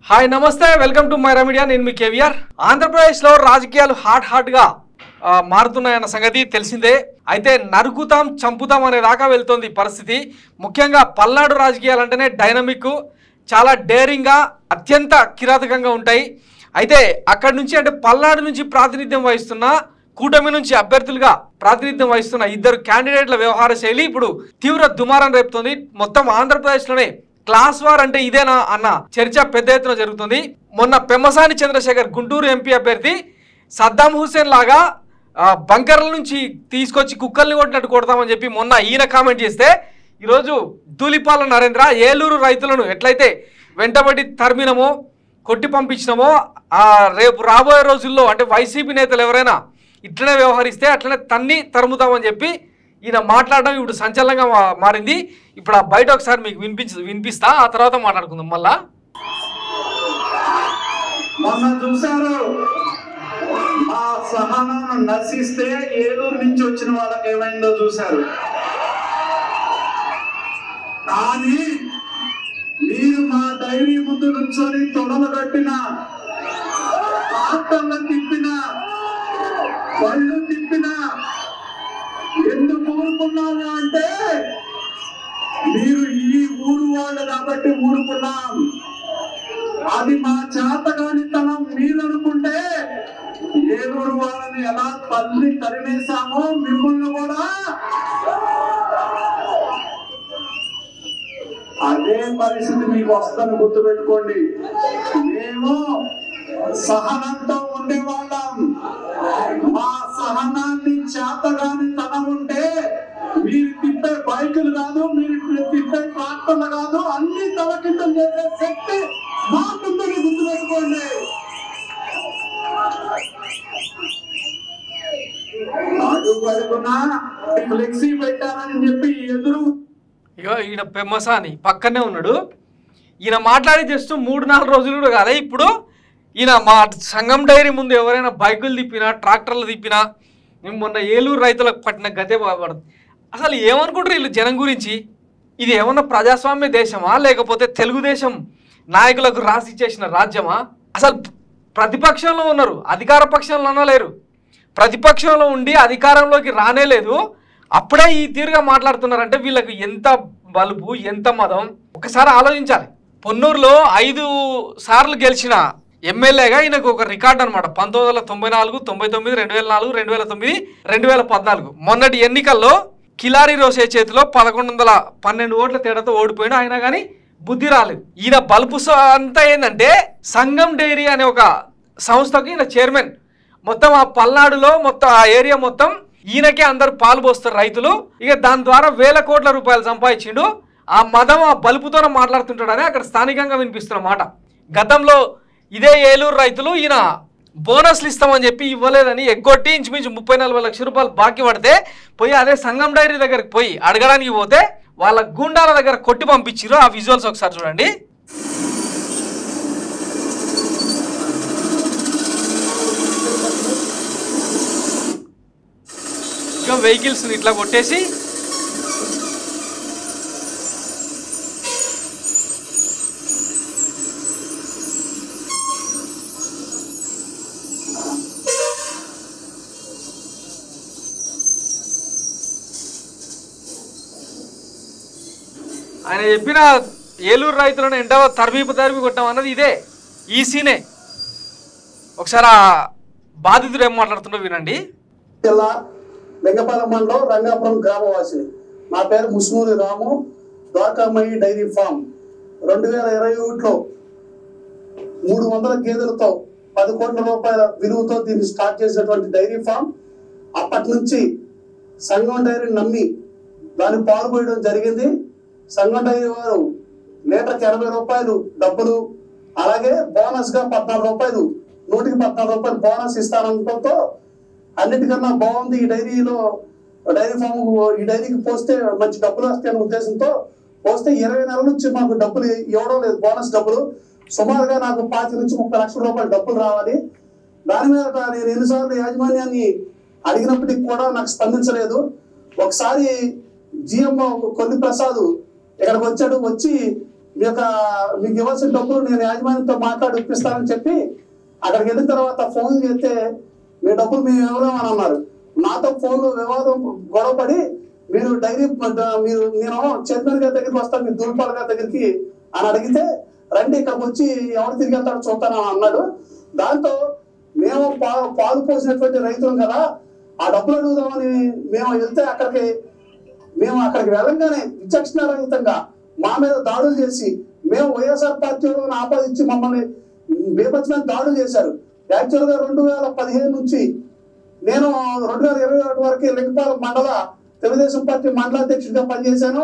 Hi నమస్తే welcome to Myra media నేను మీ కేవీఆర్ ఆంధ్రప్రదేశ్లో రాజకీయాలు హాట్గా మారుతున్నాయన్న సంగతి తెలిసిందే అయితే నరుకుతాం చంపుతాం అనే దాకా వెళ్తోంది పరిస్థితి ముఖ్యంగా పల్నాడు రాజకీయాలు అంటేనే డైనమిక్ చాలా డేరింగ్గా అత్యంత కిరాతకంగా ఉంటాయి అయితే అక్కడి నుంచి అంటే పల్నాడు నుంచి ప్రాతినిధ్యం వహిస్తున్న కూటమి నుంచి అభ్యర్థులుగా ప్రాతినిధ్యం వహిస్తున్న ఇద్దరు క్యాండిడేట్ల వ్యవహార శైలి ఇప్పుడు తీవ్ర దుమారం రేపుతోంది మొత్తం ఆంధ్రప్రదేశ్లోనే క్లాస్ వార్ అంటే ఇదేనా అన్న చర్చ పెద్ద ఎత్తున జరుగుతుంది మొన్న పెమ్మసాని చంద్రశేఖర్ గుంటూరు ఎంపీ అభ్యర్థి సద్దాం హుస్సేన్ లాగా బంకర్ల నుంచి తీసుకొచ్చి కుక్కల్ని కొట్టినట్టు కొడతామని చెప్పి మొన్న ఈయన కామెంట్ చేస్తే ఈరోజు ధూళిపాల నరేంద్ర ఏలూరు రైతులను ఎట్లయితే వెంటబడి తరిమినమో కొట్టి పంపించినామో రేపు రాబోయే రోజుల్లో అంటే వైసీపీ నేతలు ఎవరైనా ఇట్లనే వ్యవహరిస్తే అట్లనే తన్ని తరుముతామని చెప్పి ఈయన మాట్లాడడం ఇప్పుడు సంచలనంగా మారింది ఇప్పుడు ఆ బయట ఒకసారి మీకు వినిపిస్తా ఆ తర్వాత మాట్లాడుకుందాం మళ్ళా మొన్న చూసారు ఆ సహనం నశిస్తే ఏలూరు నుంచి వచ్చిన వాళ్ళకి ఏమైందో చూశారు కానీ మీరు మా డైరీ ముందు నుంచొని తొడలు కట్టిన పాత్రలను తిప్పిన పళ్ళు తిప్పిన ఎందుకు ఊరుకున్నాము అంటే మీరు ఈ ఊరు వాళ్ళు కాబట్టి ఊరుకున్నాం అది మా చేతగానితనం మీరు అనుకుంటే ఏలూరు వాళ్ళని ఎలా తల్లి తరిమేశామో మిమ్మల్ని కూడా అదే పరిస్థితి మీకు వస్తుందని గుర్తుపెట్టుకోండి మేము సహనంతో ఉండేవాళ్ళం మా సహనాన్ని చేతగాని తనం ఉంటే మీరు తిప్పే బైకులు కాదు మీరు తిప్పే ట్రాక్టర్లు కాదు అన్ని తలకింతం చేసే శక్తి మాకుందని గుర్తుపెట్టుకోండి అడుగునా ఫ్లెక్సీ పెట్టారని చెప్పి ఎదురు ఇగో ఈయన పెమ్మసాని పక్కనే ఉన్నాడు ఈయన మాట్లాడి జస్ట్ 3-4 రోజులు కూడా కాదే ఇప్పుడు ఈయన మా సంఘం డైరీ ముందు ఎవరైనా బైకులు తిప్పినా ట్రాక్టర్లు తిప్పినా మేము మొన్న ఏలూరు రైతులకు పట్టిన గతే బాగుపడుతుంది అసలు ఏమనుకుంటారు వీళ్ళు జనం గురించి ఇది ఏమన్నా ప్రజాస్వామ్య దేశమా లేకపోతే తెలుగుదేశం నాయకులకు రాసి ఇచ్చేసిన రాజ్యమా అసలు ప్రతిపక్షంలో ఉన్నారు అధికార పక్షంలోనో లేరు ప్రతిపక్షంలో ఉండి అధికారంలోకి రానే లేదు అప్పుడే ఈ తీరుగా మాట్లాడుతున్నారంటే వీళ్ళకి ఎంత బలుపు ఎంత మదం ఒకసారి ఆలోచించాలి పొన్నూరులో 5 సార్లు గెలిచిన ఎమ్మెల్యేగా ఈయనకు ఒక రికార్డు అనమాట 1994, 99, 2004, 2009, 2014 మొన్నటి ఎన్నికల్లో కిలారి రోసే చేతిలో 1112 ఓట్ల తేడాతో ఓడిపోయినా అయినా కానీ బుద్ధి రాలేదు ఈయన బలుపు అంతా ఏంటంటే సంఘం డైరీ అనే ఒక సంస్థకి ఈయన చైర్మన్ మొత్తం ఆ పల్నాడులో మొత్తం ఆ ఏరియా మొత్తం ఈయనకే అందరు పాలు పోస్తారు రైతులు ఇక దాని ద్వారా వేల కోట్ల రూపాయలు సంపాదించిండు ఆ మదం ఆ బలుపుతోనే మాట్లాడుతుంటాడని అక్కడ స్థానికంగా వినిపిస్తున్న మాట గతంలో ఇదే ఏలూరు రైతులు ఈయన బోనస్లు ఇస్తామని చెప్పి ఇవ్వలేదని ఎగ్గొట్టి ఇంచుమించు 30-40 లక్షల రూపాయలు బాకీ పడితే పోయి అదే సంఘం డైరీ దగ్గరికి పోయి అడగడానికి పోతే వాళ్ళ గుండాల దగ్గర కొట్టి పంపించారు ఆ విజువల్స్ ఒకసారి చూడండి ఇక వెహికల్స్ ఇట్లా కొట్టేసి ఆయన చెప్పిన ఏలూరు రైతులను ఎండ తరిమి కొట్టాం అన్నది ఇదే ఈ సీనే ఒకసారి ఆ బాధితుడు ఏం మాట్లాడుతుండో వినండి జిల్లా లింగపాలెం మండలం రంగాపురం గ్రామవాసి నా పేరు ముస్నూరి రాము ద్వారకామయ్యి డైరీ ఫామ్ 2021లో 300 గేదెలతో 10 కోట్ల రూపాయల విలువతో దీన్ని స్టార్ట్ చేసినటువంటి డైరీ ఫామ్ అప్పటి నుంచి సంఘం డైరీని నమ్మి దాన్ని పాల్గొయడం జరిగింది సంఘం డైరీ వారు లీటర్కి 80 రూపాయలు డబ్బులు అలాగే బోనస్ గా 14 రూపాయలు 114 రూపాయలు బోనస్ ఇస్తారనడంతో అన్నిటికన్నా బాగుంది ఈ డైరీ ఫామ్ ఈ డైరీకి పోస్తే మంచి డబ్బులు వస్తాయనే ఉద్దేశంతో పోస్తే 20 నెలల నుంచి మాకు డబ్బులు ఇవ్వడం లేదు బోనస్ డబ్బులు సుమారుగా నాకు 25 నుంచి 30 లక్షల రూపాయలు డబ్బులు రావాలి దాని మీద నేను ఎన్నిసార్లు యాజమాన్యాన్ని అడిగినప్పటికి కూడా నాకు స్పందించలేదు ఒకసారి జిఎం కొల్లి ప్రసాద్ ఇక్కడికి వచ్చాడు వచ్చి మీకు ఇవ్వాల్సిన డబ్బులు నేను యాజమాన్యంతో మాట్లాడి ఇప్పిస్తానని చెప్పి అక్కడికి వెళ్ళిన తర్వాత ఫోన్ చేస్తే మీ డబ్బులు మేము ఇవ్వలేమని అన్నారు. నాతో ఫోన్లో వివాదం గొడవపడి మీరు డైరీ నేను చైర్మన్ గారి దగ్గరికి వస్తాను మీ దూల్పాల్ గారి దగ్గరికి అని అడిగితే రండి ఇక్కడికి వచ్చి ఎవరు తిరిగి వెళ్తాడో చూస్తానని అన్నాడు. దాంతో మేము పాలు పోసినటువంటి రైతులం కదా ఆ డబ్బులు అడుగుదామని మేము వెళ్తే అక్కడికి వెళ్ళంగానే విచక్షణారహితంగా మా మీద దాడులు చేసి మేము వైఎస్ఆర్ పార్టీలో ఆపాదించి మమ్మల్ని బీభత్సమైన దాడులు చేశారు. యాక్చువల్గా 2015 నుంచి నేను 2021 వరకు లింగపాలెం మండల తెలుగుదేశం పార్టీ మండలాధ్యక్షుడిగా పనిచేశాను.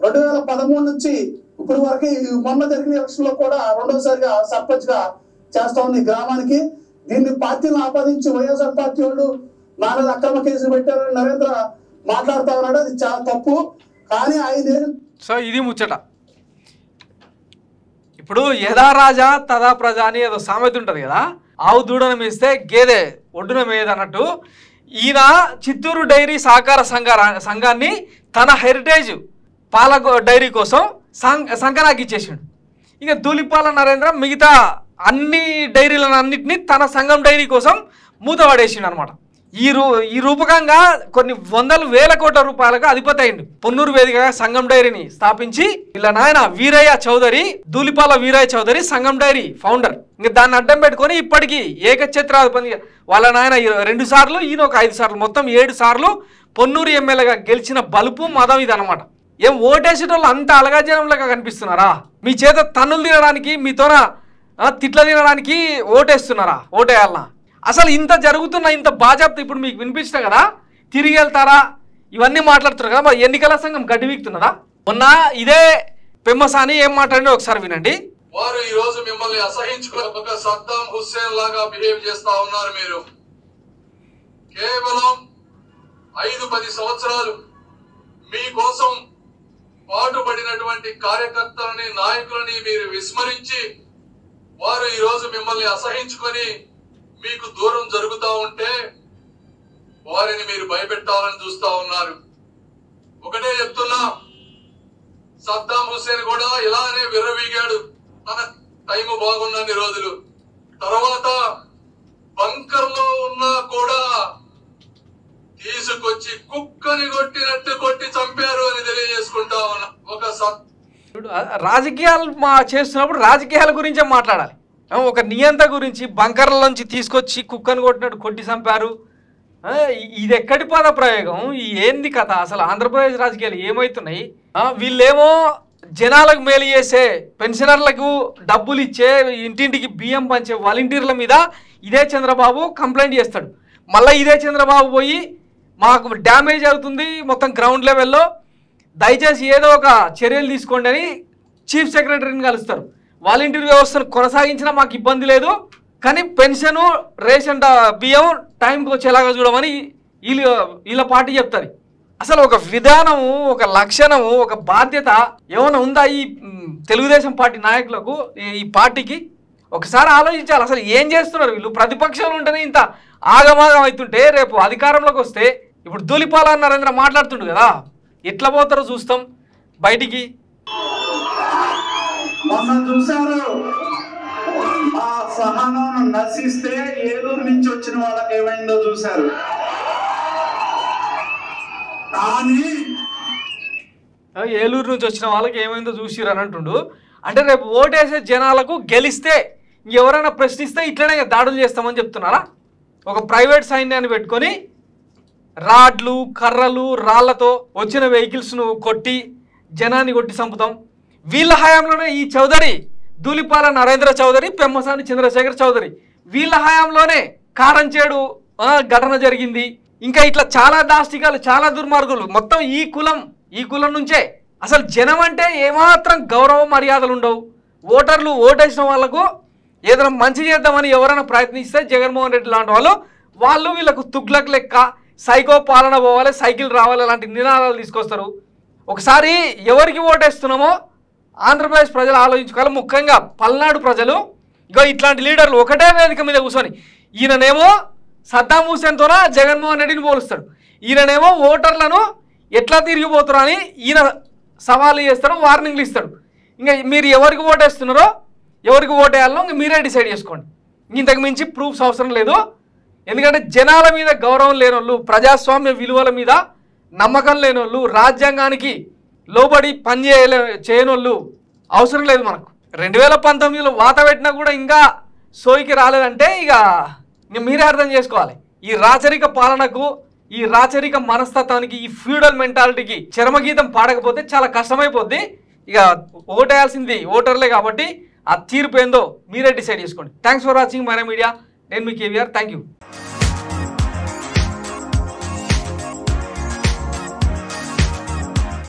2013 నుంచి ఇప్పుడు వరకు మొన్న జరిగిన ఎలక్షన్ లో కూడా రెండోసారిగా సర్పంచ్ గా చేస్తా ఉంది ఈ గ్రామానికి. దీన్ని పార్టీని ఆపాదించి వైఎస్ఆర్ పార్టీ వాళ్ళు నా మీద అక్రమ కేసులు పెట్టారని నరేంద్ర మాట్లాడుతా ఉన్నాడు. అది చాలా తప్పు. కానీ సో ఇది ముచ్చట. ఇప్పుడు యథా రాజా తదా ప్రజ అని ఏదో సామెత ఉంటుంది కదా, ఆవు దూడను మేస్తే గేదె ఒడ్డున మేయదు అన్నట్టు ఈయన చిత్తూరు డైరీ సహకార సంఘాన్ని తన హెరిటేజ్ పాల డైరీ కోసం సంకనాకి ఇచ్చేసాడు. ఇక ధూళిపాల నరేంద్ర మిగతా అన్ని డైరీలను అన్నింటినీ తన సంఘం డైరీ కోసం మూత పడేసిండు అనమాట. ఈ రూపకంగా కొన్ని వందల వేల కోట్ల రూపాయలకు అధిపతి అయిండు. పొన్నూరు వేదికగా సంఘం డైరీని స్థాపించి ఇలా నాయన వీరయ్య చౌదరి, ధూళిపాల వీరయ్య చౌదరి సంఘం డైరీ ఫౌండర్. ఇంకా దాన్ని అడ్డం పెట్టుకొని ఇప్పటికీ ఏకఛత్రాధిపతి వాళ్ళ నాయన 2 సార్లు, ఈయన ఒక 5 సార్లు, మొత్తం 7 సార్లు పొన్నూరు ఎమ్మెల్యేగా గెలిచిన బలుపు మదం ఇది అనమాట. ఏం ఓటేసేటోళ్ళు అంత అలగాజనంలాగా కనిపిస్తున్నారా? మీ చేత తన్నులు తినడానికి, మీతోన తిట్ల తినడానికి ఓటేస్తున్నారా? ఓటేయాలనా? అసలు ఇంత జరుగుతున్న ఇంత బాజాప్త ఇప్పుడు మీకు వినిపించిన కదా, తిరిగి వెళ్తారా ఇవన్నీ మాట్లాడుతున్నారు కదా, మరి ఎన్నికల సంఘం గడ్డి వీక్తున్నదా? మొన్న ఇదే పెమ్మసాని ఏం మాట్లాడి ఒకసారి వినండి. వారు ఈ రోజు మిమ్మల్ని అసహించుకుని ఒక సద్దాం హుస్సేన్ లాగా బిహేవ్ చేస్తా ఉన్నారు. మీరు కేవలం 5-10 సంవత్సరాలు మీకోసం పాటుపడినటువంటి కార్యకర్తలని, నాయకులని మీరు విస్మరించి వారు ఈ రోజు మిమ్మల్ని అసహించుకొని మీకు దూరం జరుగుతూ ఉంటే వారిని మీరు భయపెట్టాలని చూస్తా ఉన్నారు. ఒకటే చెప్తున్నా, సద్దాం హుస్సేన్ కూడా ఇలానే విర్రవీగాడు తన టైము బాగున్నన్ని రోజులు. తర్వాత బంకర్ లో ఉన్నా కూడా తీసుకొచ్చి కుక్కని కొట్టినట్టు కొట్టి చంపారు అని తెలియజేసుకుంటా ఉన్నా. రాజకీయాలు చేస్తున్నప్పుడు రాజకీయాల గురించే మాట్లాడాలి. ఒక నియంత గురించి బంకర్ల నుంచి తీసుకొచ్చి కుక్కను కొట్టినట్టు కొట్టి చంపారు. ఇది ఎక్కడి పద ప్రయోగం? ఏంది కథ? అసలు ఆంధ్రప్రదేశ్ రాజకీయాలు ఏమవుతున్నాయి? వీళ్ళేమో జనాలకు మేలు చేసే, పెన్షనర్లకు డబ్బులు ఇచ్చే, ఇంటింటికి బియ్యం పంచే వాలంటీర్ల మీద ఇదే చంద్రబాబు కంప్లైంట్ చేస్తాడు. మళ్ళీ ఇదే చంద్రబాబు పోయి మాకు డ్యామేజ్ అవుతుంది మొత్తం గ్రౌండ్ లెవెల్లో, దయచేసి ఏదో ఒక చర్యలు తీసుకోండి అని చీఫ్ సెక్రటరీని కలుస్తారు. వాలంటీర్ వ్యవస్థను కొనసాగించినా మాకు ఇబ్బంది లేదు, కానీ పెన్షను, రేషన్ బియ్యం టైంకి వచ్చేలాగా చూడమని వీళ్ళ పార్టీ చెప్తుంది. అసలు ఒక విధానము, ఒక లక్షణము, ఒక బాధ్యత ఏమైనా ఉందా ఈ తెలుగుదేశం పార్టీ నాయకులకు, ఈ పార్టీకి? ఒకసారి ఆలోచించాలి. అసలు ఏం చేస్తున్నారు వీళ్ళు? ప్రతిపక్షంలో ఉంటేనే ఇంత ఆగమాగం అవుతుంటే రేపు అధికారంలోకి వస్తే, ఇప్పుడు ధూళిపాల నరేంద్ర మాట్లాడుతుండు కదా, ఎట్లా పోతారో చూస్తాం బయటికి. మొన్న చూశారు మా సహనం నశిస్తే ఏలూరు నుంచి వచ్చిన వాళ్ళకి ఏమైందో చూశారు. కానీ ఏలూరు నుంచి వచ్చిన వాళ్ళకి ఏమైందో చూసిరు అని అంటుండు. అంటే రేపు ఓటేసే జనాలకు గెలిస్తే ఎవరైనా ప్రశ్నిస్తే ఇట్లనే దాడులు చేస్తామని చెప్తున్నారా? ఒక ప్రైవేట్ సైన్యాన్ని పెట్టుకొని రాడ్లు, కర్రలు, రాళ్లతో వచ్చిన వెహికల్స్ను కొట్టి జనాన్ని కొట్టి చంపుతాం. వీళ్ళ హయాంలోనే ఈ చౌదరి, ధూళిపాల నరేంద్ర చౌదరి, పెమ్మసాని చంద్రశేఖర్ చౌదరి, వీళ్ళ హయాంలోనే కారంచేడు ఘటన జరిగింది. ఇంకా ఇట్లా చాలా దాష్టికాలు, చాలా దుర్మార్గులు, మొత్తం ఈ కులం నుంచే. అసలు జనం అంటే ఏమాత్రం గౌరవ మర్యాదలు ఉండవు. ఓటర్లు ఓటేసిన వాళ్ళకు ఏదైనా మంచి చేద్దామని ఎవరైనా ప్రయత్నిస్తే జగన్మోహన్ రెడ్డి లాంటి వాళ్ళు వీళ్ళకు తుగ్లక్ లెక్క సైకో పాలన పోవాలి, సైకిల్ రావాలి లాంటి నినాదాలు తీసుకొస్తారు. ఒకసారి ఎవరికి ఓటేస్తున్నామో ఆంధ్రప్రదేశ్ ప్రజలు ఆలోచించుకోవాలి. ముఖ్యంగా పల్నాడు ప్రజలు. ఇగో ఇట్లాంటి లీడర్లు ఒకటే వేదిక మీద కూర్చొని, ఈయననేమో సద్దాం హుస్సేన్తోన జగన్మోహన్ రెడ్డిని పోలుస్తాడు, ఈయననేమో ఓటర్లను ఎట్లా తిరిగిపోతారు అని ఈయన సవాళ్ళు చేస్తాడు, వార్నింగ్లు ఇస్తాడు. ఇంకా మీరు ఎవరికి ఓటేస్తున్నారో ఎవరికి ఓటేయాలో ఇంకా మీరే డిసైడ్ చేసుకోండి. ఇంతకు మించి ప్రూఫ్స్ అవసరం లేదు. ఎందుకంటే జనాల మీద గౌరవం లేనోళ్ళు, ప్రజాస్వామ్య విలువల మీద నమ్మకం లేనోళ్ళు, రాజ్యాంగానికి లోబడి పని చేయనోళ్ళు అవసరం లేదు మనకు. 2019లో వాత పెట్టినా కూడా ఇంకా సోయికి రాలేదంటే ఇక మీరే అర్థం చేసుకోవాలి. ఈ రాచరిక పాలనకు, ఈ రాచరిక మనస్తత్వానికి, ఈ ఫ్యూడల్ మెంటాలిటీకి చరమగీతం పాడకపోతే చాలా కష్టమైపోద్ది. ఇక ఓటేయాల్సింది ఓటర్లే కాబట్టి ఆ తీర్పు ఏందో మీరే డిసైడ్ చేసుకోండి. Thanks for watching Myra media. నేను మీ కేవీఆర్. Thank you.